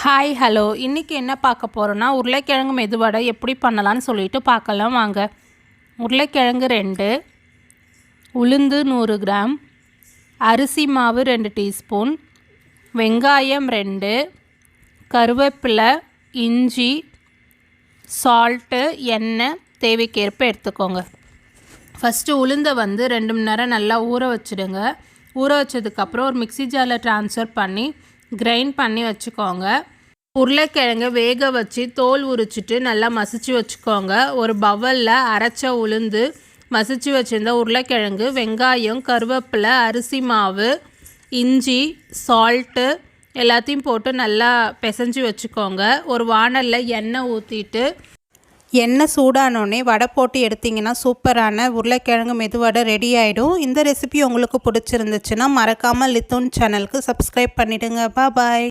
Hi hello இன்றைக்கி என்ன பார்க்க போகிறோன்னா உருளைக்கிழங்கு மெதுவடை எப்படி பண்ணலான்னு சொல்லிட்டு பார்க்கலாம் வாங்க. உருளைக்கிழங்கு 2, உளுந்து 100 கிராம், அரிசி மாவு 2 டீஸ்பூன், வெங்காயம் 2, கருவேப்பிலை, இஞ்சி, சால்ட்டு, எண்ணெய் தேவைக்கேற்ப எடுத்துக்கோங்க. ஃபஸ்ட்டு உளுந்தை 2 மணி நேரம் நல்லா ஊற வச்சுடுங்க. ஊற வச்சதுக்கப்புறம் ஒரு மிக்ஸி ஜாரில் ட்ரான்ஸ்ஃபர் பண்ணி கிரைண்ட் பண்ணி வச்சுக்கோங்க. உருளைக்கிழங்கை வேக வச்சு தோல் உரிச்சிட்டு நல்லா மசிச்சு வச்சுக்கோங்க. ஒரு பவுலில் அரைச்ச உளுந்து, மசிச்சு வச்சுருந்த உருளைக்கிழங்கு, வெங்காயம், கருவேப்பிலை, அரிசி மாவு, இஞ்சி, சால்ட்டு எல்லாத்தையும் போட்டு நல்லா பிசைஞ்சு வச்சுக்கோங்க. ஒரு வாணலில் எண்ணெய் ஊற்றிட்டு எண்ணெய் சூடானோடனே வடை போட்டு எடுத்திங்கன்னா சூப்பரான உருளைக்கிழங்கு மெதுவடை ரெடி ஆகிடும். இந்த ரெசிபி உங்களுக்கு பிடிச்சிருந்துச்சுன்னா மறக்காமல் லித்துன் சேனலுக்கு சப்ஸ்கிரைப் பண்ணிவிடுங்க. பாய்.